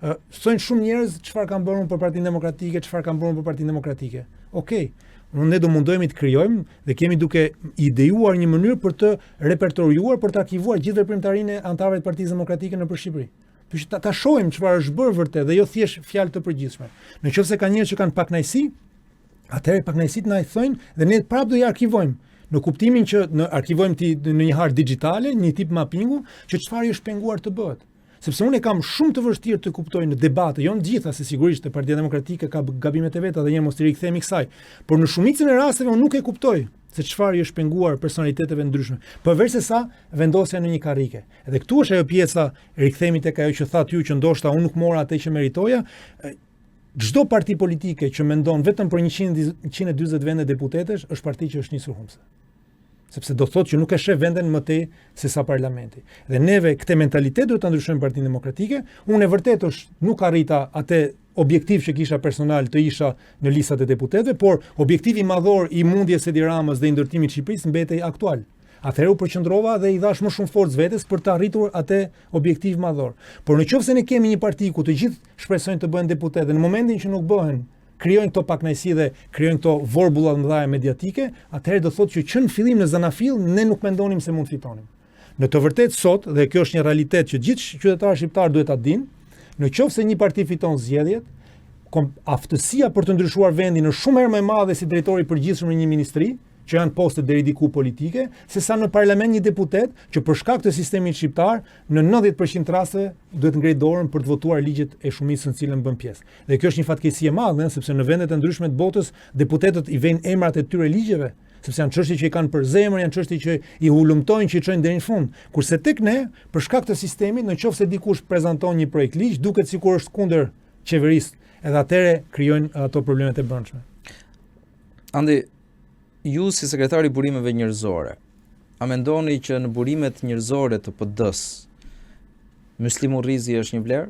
Thonë shumë njerëz çfarë kanë bërë për Partinë Demokratike, çfarë kanë bërë për Partinë Demokratike. Okej. Ne do mundohemi të krijojmë dhe kemi duke idejuar një mënyrë për të repertoriuar, për të arkivuar gjithë veprimtarinë e anëtarëve të Partisë Demokratike nëpër Shqipëri. Që ta shohim çfarë është bërë vërtet dhe jo thjesht fjalë të përgjithshme. Nëse ka njerëz që kanë pakënaqësi, atëherë pakënaqësitë na i thonë dhe ne prapë do i arkivojmë. Në kuptimin që arkivojmë në një hartë digjitale, një tip mappingu, që çfarë është penguar të bëhet. Sepse unë kam shumë të vështirë të kuptoj në debate, jo në gjitha, se sigurisht e Partia Demokratike ka gabimet e veta dhe një mos të rikthehemi kësaj, por në shumicën e rasteve unë nuk e kuptoj se çfarë është penguar personaliteteve ndryshme, përveç se sa vendosja në një karrike. Edhe këtu është ajo pjesa, rikthehemi tek ajo që thatë ju që ndoshta unë nuk mora atë që meritoja. Çdo parti politike që mendon vetëm për 140 vende deputetesh është parti që është nisur humse. Sepse do thotë që nuk e sheh venden më tej se sa parlamenti. Dhe neve këtë mentalitet duhet ta ndryshojmë Partinë Demokratike. Unë e vërtet nuk arrita atë objektiv që kisha personal të isha në listat e deputetëve, por objektivi madhor i mundjes së Edi Ramës dhe i ndërtimit të Shqipërisë mbetej aktual. Atëherë u përqendrova dhe i dhash më shumë forcë vetes për të arritur atë objektiv madhor. Por nëse ne kemi një parti ku të gjithë shpresojnë të bëhen deputetë dhe në momentin që nuk bëhen, krijojnë këto pakënaqësi dhe krijojnë këto vorbulla të mëdha mediatike, atëherë do thotë që në fillim në zanafill ne nuk mendonim se mund fitonim. Në të vërtetë sot, dhe kjo është një realitet që gjithë qytetarët shqiptar duhet ta dinë, nëse një parti fiton zgjedhjet, aftësia për të ndryshuar vendin është shumë herë më e madhe si drejtori i përgjithshëm në një ministri, që janë poste deri diku politike, se sa në parlament një deputet që për shkak të sistemit shqiptar në 90% të rasteve duhet ngrej dorën për të votuar ligjet e shumicës në cilën bën pjesë. Dhe kjo është një fatkeqësi e madhe, sepse në vendet e ndryshme të botës deputetët i vënë emrat e tyre ligjeve, sepse janë çështje që i kanë për zemër, janë çështje që i hulumtojnë, që i çojnë deri në fund. Kurse tek ne, për shkak të sistemit, nëse dikush prezanton një projekt ligj, duket sikur është kundër qeverisë, edhe atëre krijojnë ato problemet e brendshme. Andi, ju si sekretari i burimeve njerëzore, a mendoni që në burimet njerëzore të PD-s Myslim Urrizi është një vlerë?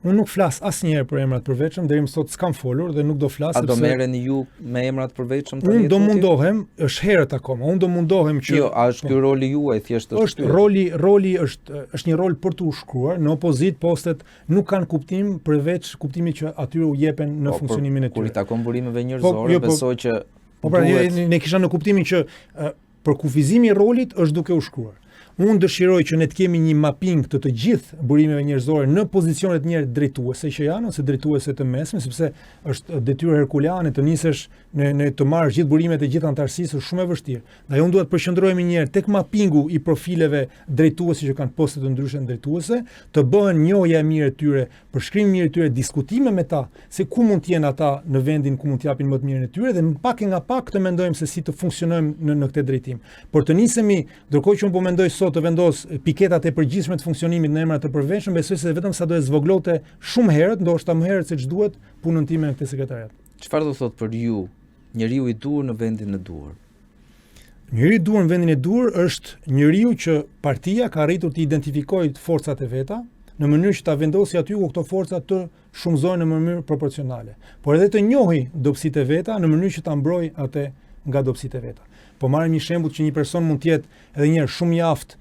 Unë nuk flas asnjëherë për emrat përveçëm, deri më sot s'kam folur dhe nuk do flas sepse... A do merreni ju me emrat përveçëm tani? Unë do mundohem, është herët akoma. Unë do mundohem që Jo, a është ky roli juaj thjesht është roli është një rol për të shkruar, në opozit postet nuk kanë kuptim përveç kuptimit që atyre u jepen në funksionimin e tyre. Kur i takon burimeve njerëzore, besoj që ne kisha në kuptimin që për kufizimi i rolit është duke u shkruar. Unë dëshiroj që ne të kemi një mapping të gjithë burimeve njerëzore në pozicionet njerë drejtuese që janë ose drejtuese të mesme, sepse është detyrë herkuleane të nisesh në të marrësh gjithë burimet e gjithë antarësisë është shumë e vështirë. Dhe unë duhet përqendrohemi një herë tek mappingu i profileve drejtuese që kanë poste të ndryshme drejtuese, të bëhen njohja e mirë e tyre, përshkrimi i mirë e tyre, diskutime me ta se ku mund të jenë ata në vendin ku mund të japin më të mirën e tyre dhe pak e nga pak të mendojmë se si të funksionojmë në këtë drejtim. Por të nisemi, ndërkohë që unë po mendoj sot të vendos piketat e përgjithshme të funksionimit në emra të përveçshëm, besoj se vetëm sa do të zvoglote shumë herët, ndoshta më herët se ç'duhet punën time në këtë sekretariat. Çfarë do thotë për ju njeriu i dur në vendin e duhur? Njeriu i dur në vendin e duhur është njeriu që partia ka arritur të identifikojë forcat e veta në mënyrë që ta vendosë aty ku këto forca të shumëzohen në mënyrë proporcionale, por edhe të njohë dobësitë e veta në mënyrë që ta mbrojë atë nga dobësitë e veta. Po marrim një shembull që një person mund të jetë edhe një herë shumë i aftë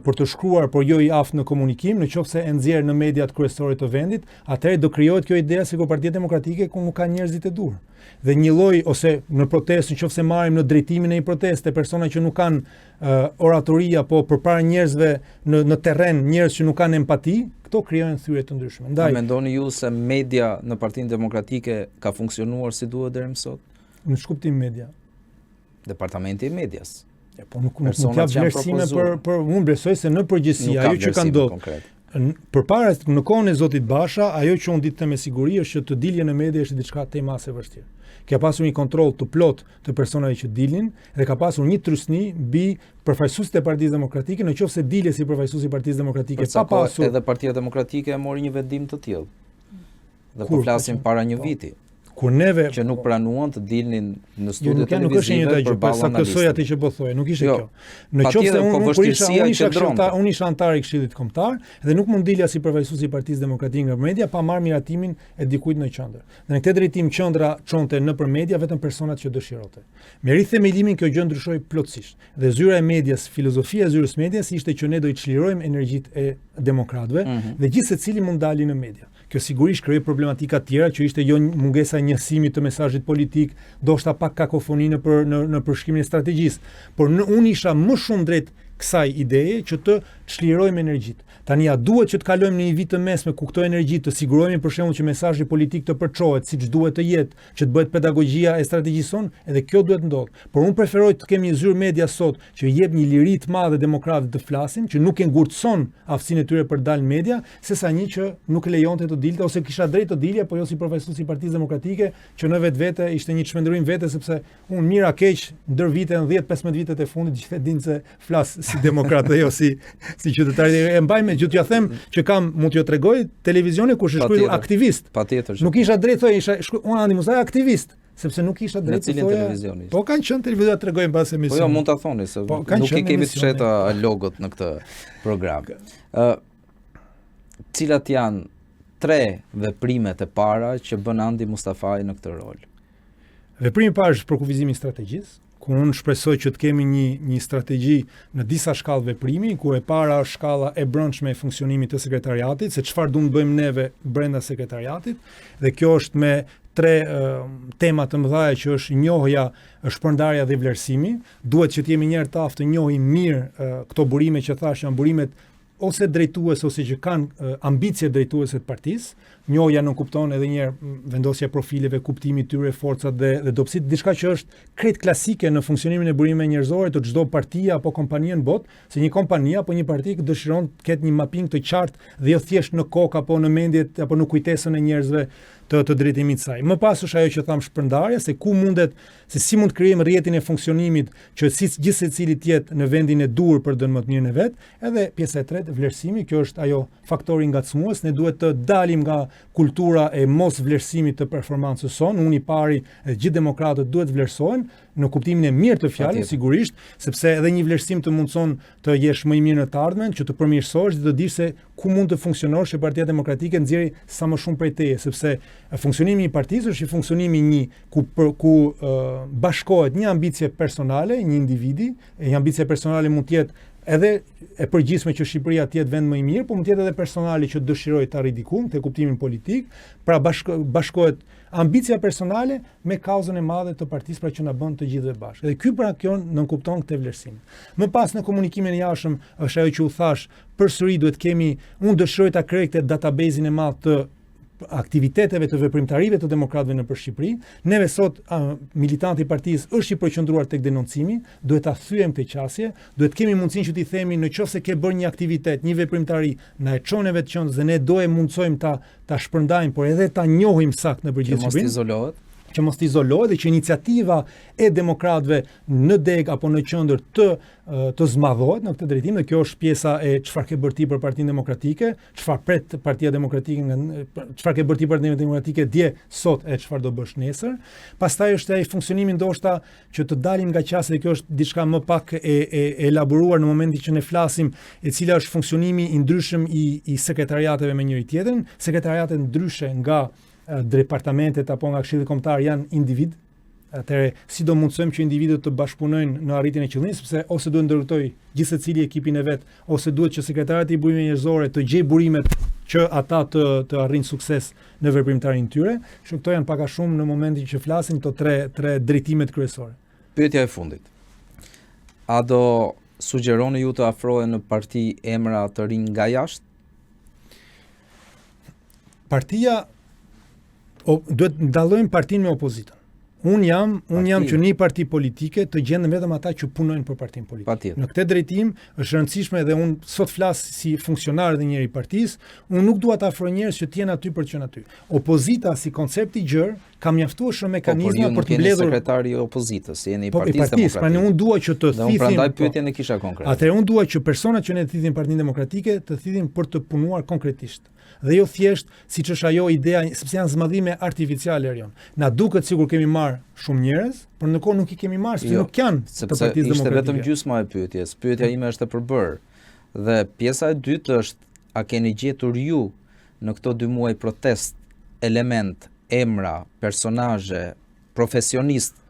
për të shkruar, por jo i aftë në komunikim, nëse e nxjerr në mediat kryesore të vendit, atëherë do krijohet kjo ide se Partia Demokratike ku nuk ka njerëzit e dur. Dhe një lloj ose në protestë, nëse marrim në drejtimin e një proteste, persona që nuk kanë oratoria, po përpara njerëzve në terren, njerëz që nuk kanë empati, këto krijojnë thyrje të ndryshme. Ndaj, mendoni ju se media në Partinë Demokratike ka funksionuar si duhet deri më sot? Në ç'kuptim media? Departamenti i medias. Po nuk mund të jap vlerësime për unë besoj se në përgjithësi ajo që ka ndodhur përpara në kohën e Zotit Basha, ajo që unë ditë me siguri është që të dilje në media është diçka temase e vështirë. Ka pasur një kontroll të plot të personave që dilnin dhe ka pasur një trysni mbi përfaqësuesit e Partisë Demokratike, nëse dilje si përfaqësues i Partisë Demokratike pa pasur. Edhe Partia Demokratike e mori një vendim të tillë. Dhe po flasim para një viti. Kur neve që nuk pranuan të dilnin në studio televizive nuk është një gjë për saktësoj atë që po thoje, nuk ishte kjo. Në qoftë se unë isha antar i Këshillit Kombëtar dhe nuk mund dilja si përfaqësues i Partisë Demokratike nga media pa marrë miratimin e dikujt në qendër. Dhe në këtë drejtim qendra çonte nëpër media vetëm personat që dëshironte. Me rithemelimin kjo gjë ndryshoi plotësisht. Dhe zyra e medias, filozofia e zyrës medias ishte që ne do i çlirojmë energjitë e demokratëve dhe gjithë secili mund dalin në media. Kjo sigurisht krijoi problematika të tjera që ishte jo mungesa e njësimit të mesazhit politik, ndoshta pak kakofoni në përshkrimin e strategjisë, por unë isha më shumë drejt kësaj ideje që të çlirojmë energjitë. Tani ja duhet që të kalojmë në një vit të mesme ku këto energji të sigurohemi për shembull që mesazhi politik të përçohet siç duhet të jetë, që të bëhet pedagogjia e strategjisë son, edhe kjo duhet ndodh. Por unë preferoj të kemi një zyrë media sot që jep një liri të madhe demokratëve të flasin, që nuk e ngurtson aftësinë e tyre për të dalë në media, sesa një që nuk lejonte të dilte ose kisha drejt të dilja, po jo si përfaqësues i Partisë Demokratike, që në vetvete ishte një çmendërim vete sepse unë mira keq ndër vitet 10-15 vitet e fundit gjithë dinë se flas si demokrat dhe jo si qytetar. E mbaj me gjë t'ja them që mund t'ju tregoj televizioni kush është shkruar aktivist. Patjetër. Nuk isha drejt thoj, unë Andi Musaj aktivist, sepse nuk isha drejt të thoja. Po kanë qenë televizionet tregojnë mbas emisionit. Po jo, mund ta thoni se nuk i kemi të fsheta logot në këtë program. Cilat janë 3 veprimet e para që bën Andi Mustafaj në këtë rol? Veprimi i parë është për kufizimin e strategjisë, ku unë shpresoj që të kemi një strategji në disa shkallë veprimi, ku e para është shkalla e brendshme e funksionimit të sekretariatit, se çfarë duam të bëjmë neve brenda sekretariatit, dhe kjo është me 3 tema të mëdha që është njohja, shpërndarja dhe vlerësimi. Duhet që të jemi njerëz të aftë të njohim mirë këto burime që thash janë burimet ose drejtuese ose që kanë ambicie drejtuese të partisë. Njohja nuk kupton edhe një herë vendosja profileve, kuptimi i tyre, forcat dhe dobësitë, diçka që është krejt klasike në funksionimin e burimeve njerëzore të çdo partie apo kompanie në botë, se një kompani apo një parti dëshiron të ketë një mapping të qartë dhe jo thjesht në kokë apo në mendje apo në kujtesën e njerëzve të drejtimit saj. Më pas është ajo që tham shpërndarja, se ku mundet, se si mund të krijojmë rrjetin e funksionimit që gjithë secili të jetë në vendin e dur për të më të mirën e vet, edhe pjesa e tretë, vlerësimi, kjo është ajo faktori ngacmues, ne duhet të dalim nga kultura e mos vlerësimit të performancës sonë. Unë i pari e gjithë demokratët duhet vlerësohen në kuptimin e mirë të fjalës, sigurisht, sepse edhe një vlerësim të mundson të jesh më i mirë në të ardhmen, që të përmirësohesh dhe të dish se ku mund të funksionosh që Partia Demokratike nxjerrë sa më shumë prej teje, sepse funksionimi i partisë është i funksionimi një ku bashkohet një ambicie personale, një individi, e një ambicie personale mund të jetë edhe e përgjithshme që Shqipëria të jetë vend më i mirë, por mund të jetë edhe personali që dëshiroj të arrijë diku te kuptimin politik, pra bashkohet ambicia personale me kauzën e madhe të partisë, pra që na bën të gjithëve bashkë. Dhe ky pra kjo nënkupton këtë vlerësim. Më pas në komunikimin e jashtëm është ajo që u thash, përsëri duhet kemi, unë dëshiroj ta krijoj këtë database-in e madh të aktiviteteve të veprimtarive të demokratëve në Shqipëri. Neve sot militanti i partisë është i përqendruar tek denoncimi, duhet ta thyejmë këtë qasje, duhet kemi mundësinë që t'i themi nëse ke bërë një aktivitet, një veprimtari, na e çon vetë qendrës dhe ne do e mundsojmë ta shpërndajmë, por edhe ta njohim saktë në përgjithësi. Që mos të izolohet dhe që iniciativa e demokratëve në deg apo në qendër të zmadhohet në këtë drejtim, dhe kjo është pjesa e çfarë ke bërë ti për Partinë Demokratike, çfarë pret Partia Demokratike çfarë ke bërë ti për Partinë Demokratike dje sot e çfarë do bësh nesër. Pastaj është ai funksionimi ndoshta që të dalim nga qasja, dhe kjo është diçka më pak e elaboruar në momentin që ne flasim, e cila është funksionimi i ndryshëm i sekretariateve me njëri tjetrin. Sekretariatet ndryshe nga departamentet apo nga këshilli kombëtar janë individ. Atëherë si do mundsojmë që individët të bashkëpunojnë në arritjen e qëllimit, sepse ose duhet ndërtoj gjithsecili ekipin e vet, ose duhet që sekretariati i burimeve njerëzore të gjejë burimet që ata të arrijnë sukses në veprimtarinë e tyre. Kështu këto janë pak a shumë në momentin që flasim këto tre drejtimet kryesore. Pyetja e fundit. A do sugjeroni ju të afrohen në parti emra të rinj nga jashtë? Partia duhet ndallojmë partinë me opozitën. Unë jam që një parti politike të gjenden vetëm ata që punojnë për partinë politike. Në këtë drejtim është rëndësishme, dhe unë sot flas si funksionar dhe njëri i partisë, unë nuk dua të afroj njerëz që të jenë aty për të qenë aty. Opozita si koncept i gjerë ka mjaftuar shumë mekanizma për të mbledhur sekretari i opozitës, jeni i Partisë Demokratike. Pra unë dua që të thithim. Unë prandaj pyetjen e kisha konkret. Atëherë unë dua që personat që ne thithim Partinë Demokratike të thithim për të punuar konkretisht. Dhe jo thjesht siç është ajo idea, sepse janë zmadhime artificiale erion. Na duket sikur kemi marr shumë njerëz, por në kohë nuk i kemi marr, sepse nuk janë të Partisë Demokratike. Ishte vetëm gjysma e pyetjes. Pyetja ime është e përbërë. Dhe pjesa e dytë është, a keni gjetur ju në këto 2 muaj protest element, emra, personazhe, profesionistë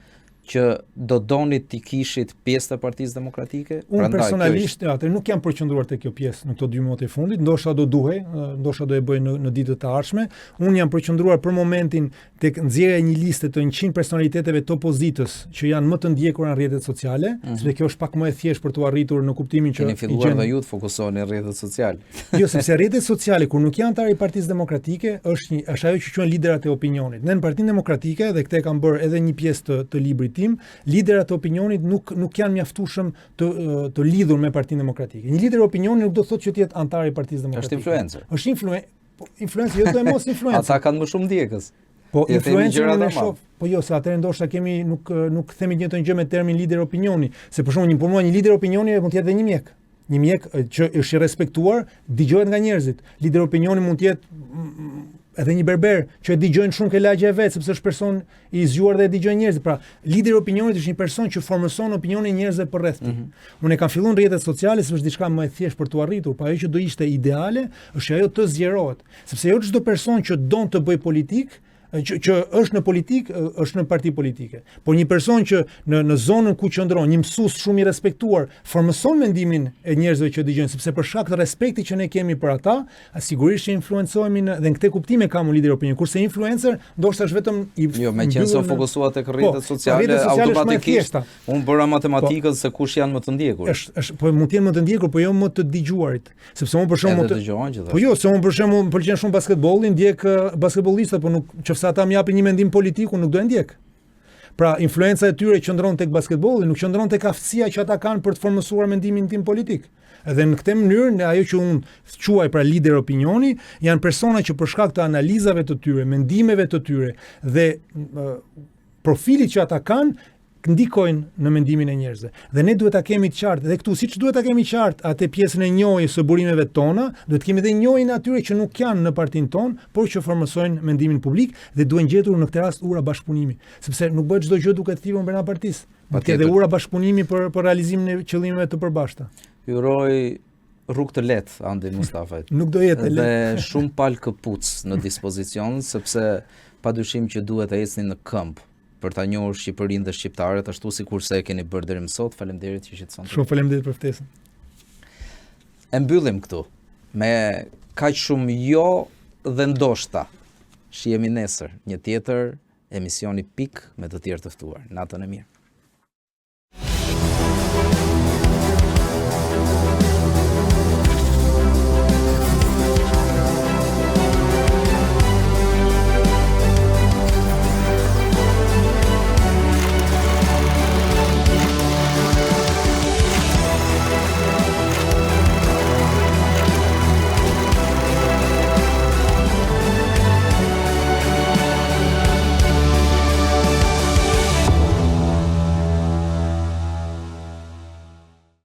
që do donit t'i kishit pjesë të Partisë Demokratike? Unë personalisht nuk jam përqendruar te kjo pjesë në këto 2 muaj të fundit, ndoshta do duhej, ndoshta do e bëj në ditët të ardhshme. Unë jam përqendruar për momentin tek nxjerrja e një liste të 100 personaliteteve të opozitës që janë më të ndjekur në rrjetet sociale, sepse kjo është pak më e thjeshtë për të arritur në kuptimin që keni filluar dhe ju të fokusoheni në rrjetet sociale. Jo, sepse rrjetet sociale kur nuk janë antar i Partisë Demokratike është ajo që quhen liderat e opinionit. Ne në Partinë Demokratike, dhe këtë kam bërë edhe një pjesë të librit tim, liderat e opinionit nuk janë mjaftueshëm të lidhur me Partinë Demokratike. Një lider e opinionit nuk do thotë që të jetë antar i Partisë Demokratike. Është influencer. Është influencer, jo do e mos influencer. Ata kanë më shumë ndjekës. Po influencerin e shoh. Po jo, se atëherë ndoshta kemi nuk themi një të gjë me termin lider opinioni, se për shembull për mua një lider opinioni mund të jetë edhe një mjek. Një mjek që është i respektuar, dëgjohet nga njerëzit. Lider opinioni mund të jetë edhe një berber që e dëgjojnë shumë ke lagja e vet, sepse është person i zgjuar dhe e dëgjojnë njerëzit. Pra, lideri i opinionit është një person që formoson opinionin e njerëzve përreth tij. Unë kam filluar në rrjetet sociale sepse është diçka më e thjeshtë për tu arritur, por ajo që do ishte ideale është ajo të zgjerohet, sepse jo çdo person që don të bëj politik që është në politikë, është në parti politike. Por një person që në zonën ku qëndron, një mësues shumë i respektuar, formëson mendimin e njerëzve që dëgjojnë, sepse për shkak të respektit që ne kemi për ata, sigurisht që influencohemi dhe në këtë kuptim e kam un lider opinion. Kurse influencer ndoshta është vetëm jo, meqenëse fokusohet tek rrjetet sociale, automatikisht unë bëra matematikën se kush janë më të ndjekur. Është po mund të jenë më të ndjekur, por jo më të dëgjuarit. Sepse unë për shembull po jo, se unë për shembull pëlqen shumë basketbolli, ndjek basketbollistët, por nuk se ata më japin një mendim politik, unë nuk do e ndjek. Pra, influenca e tyre qëndron tek basketbolli, nuk qëndron tek aftësia që ata kanë për të formuar mendimin tim politik. Edhe në këtë mënyrë, ajo që unë quaj pra lider opinioni, janë persona që për shkak të analizave të tyre, mendimeve të tyre dhe profilit që ata kanë, ndikojnë në mendimin e njerëzve. Dhe ne duhet ta kemi të qartë, dhe këtu siç duhet ta kemi qartë atë pjesën e njohjes së burimeve tona, duhet kemi edhe njohjen e atyre që nuk janë në partinë tonë, por që formosojnë mendimin publik dhe duhen gjetur në këtë rast ura bashkëpunimi, sepse nuk bëhet çdo gjë duke thirrur brenda partisë. Mund të ketë ura bashkëpunimi për realizimin e qëllimeve të përbashkëta. Ju uroj rrugë të lehtë Andi Mustafa. Nuk do jetë lehtë. Dhe shumë palë këpuc në dispozicion, sepse padyshim që duhet të ecni në këmbë për ta njohur Shqipërinë dhe shqiptarët ashtu sikurse e keni bërë deri më sot. Faleminderit që jeni. Shumë faleminderit për ftesën. E mbyllim këtu me kaq shumë jo dhe ndoshta. Shihemi nesër një tjetër emisioni pik me të tjerë të ftuar. Natën e mirë.